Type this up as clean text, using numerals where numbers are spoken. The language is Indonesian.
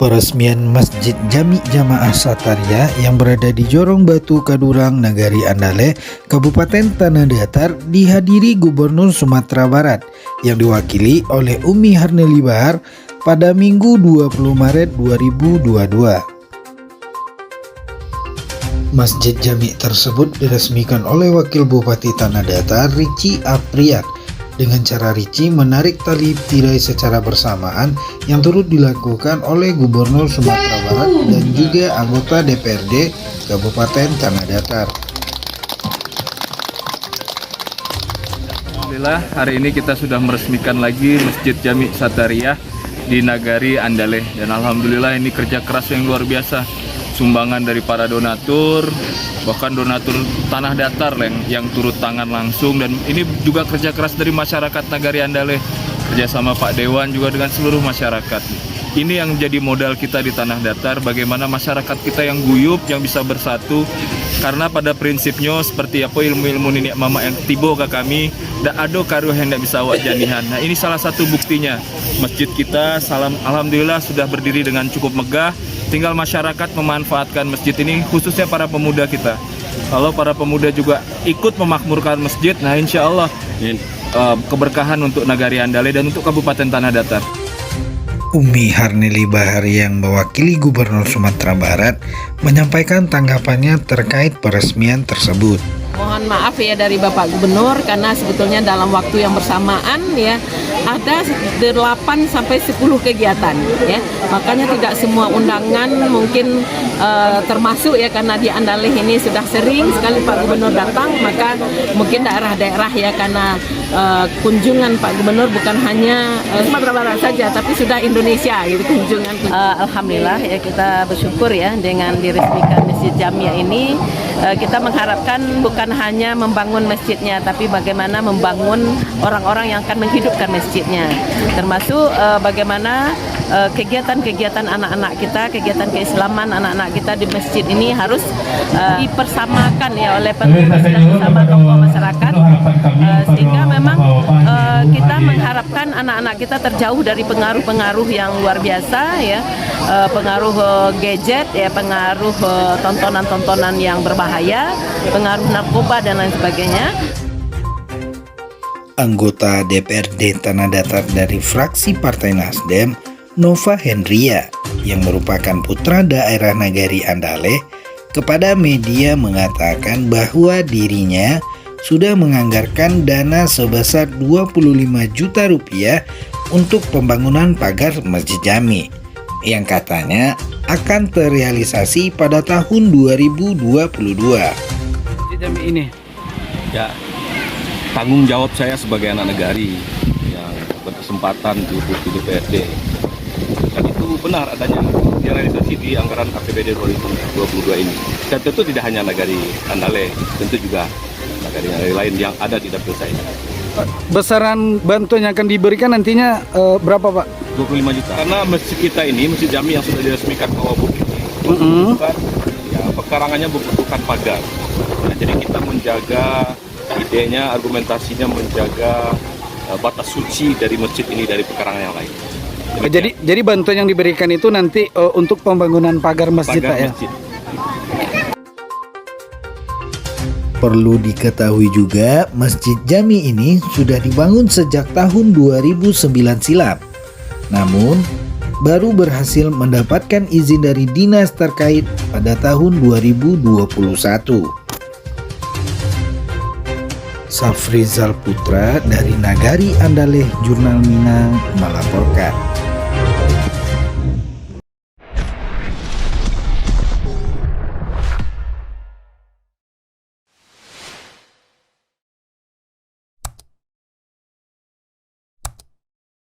Peresmian Masjid Jami Jamaah Satariyah yang berada di Jorong Batu, Kadurang, Nagari Andaleh, Kabupaten Tanah Datar dihadiri Gubernur Sumatera Barat yang diwakili oleh Umi Harnely Bahar pada Minggu 20 Maret 2022. Masjid Jami tersebut diresmikan oleh Wakil Bupati Tanah Datar Rici Apriat dengan cara Rici menarik tali tirai secara bersamaan yang turut dilakukan oleh Gubernur Sumatera Barat dan juga anggota DPRD Kabupaten Tanah Datar. Alhamdulillah hari ini kita sudah meresmikan lagi Masjid Jami Satariyah di Nagari Andaleh, dan alhamdulillah ini kerja keras yang luar biasa. Sumbangan dari para donatur, bahkan donatur Tanah Datar yang turut tangan langsung, dan ini juga kerja keras dari masyarakat Nagari Andaleh, kerjasama Pak Dewan juga dengan seluruh masyarakat. Ini yang jadi modal kita di Tanah Datar, bagaimana masyarakat kita yang guyup, yang bisa bersatu, karena pada prinsipnya seperti apa ilmu-ilmu nenek mama yang tibo ke kami, dak ado karuh yang tidak bisa awak janihan. Nah ini salah satu buktinya, masjid kita alhamdulillah sudah berdiri dengan cukup megah. Tinggal masyarakat memanfaatkan masjid ini, khususnya para pemuda kita. Kalau para pemuda juga ikut memakmurkan masjid, nah insya Allah keberkahan untuk Nagari Andaleh dan untuk Kabupaten Tanah Datar. Umi Harnely Bahar yang mewakili Gubernur Sumatera Barat menyampaikan tanggapannya terkait peresmian tersebut. Mohon maaf ya dari Bapak Gubernur, karena sebetulnya dalam waktu yang bersamaan ya ada 8 sampai 10 kegiatan ya. Makanya tidak semua undangan mungkin termasuk ya, karena di Andaleh ini sudah sering sekali Pak Gubernur datang, maka mungkin daerah-daerah ya, karena kunjungan Pak Gubernur bukan hanya Sumatera Barat saja tapi sudah Indonesia gitu kunjungan. Alhamdulillah ya, kita bersyukur ya dengan diresmikan Masjid Jami ini. Kita mengharapkan bukan hanya membangun masjidnya, tapi bagaimana membangun orang-orang yang akan menghidupkan masjidnya, termasuk bagaimana kegiatan-kegiatan anak-anak kita, kegiatan keislaman anak-anak kita di masjid ini harus dipersamakan ya oleh pemerintah bersama tokoh masyarakat, sehingga memang kita mengharapkan anak-anak kita terjauh dari pengaruh-pengaruh yang luar biasa ya, pengaruh gadget ya, pengaruh tontonan-tontonan yang berbahaya, pengaruh narkoba dan lain sebagainya. Anggota DPRD Tanah Datar dari fraksi Partai Nasdem, Nova Hendria, yang merupakan putra daerah Nagari Andaleh, kepada media mengatakan bahwa dirinya sudah menganggarkan dana sebesar 25 juta rupiah untuk pembangunan pagar Masjid Jami, yang katanya akan terrealisasi pada tahun 2022. Masjid Jami ini ya tanggung jawab saya sebagai anak negari yang berkesempatan duduk di DPRD, dan itu benar adanya realisasi di anggaran APBD 2022 ini. Dan tentu tidak hanya Nagari Andaleh, tentu juga Nagari lain yang ada di dapil saya. Besaran bantuan yang akan diberikan nantinya berapa Pak? 25 juta. Karena masjid kita ini, Masjid Jami yang sudah diresmikan ke Wabuk ini, bukan, ya, pekarangannya bukan pagar. Nah, jadi kita menjaga idenya, argumentasinya, menjaga batas suci dari masjid ini dari pekarangan yang lain. Jadi bantuan yang diberikan itu nanti untuk pembangunan pagar masjid Pak ya? Masjid. Perlu diketahui juga, Masjid Jami ini sudah dibangun sejak tahun 2009 silam. Namun, baru berhasil mendapatkan izin dari dinas terkait pada tahun 2021. Safrizal Putra dari Nagari Andaleh Jurnal Minang melaporkan.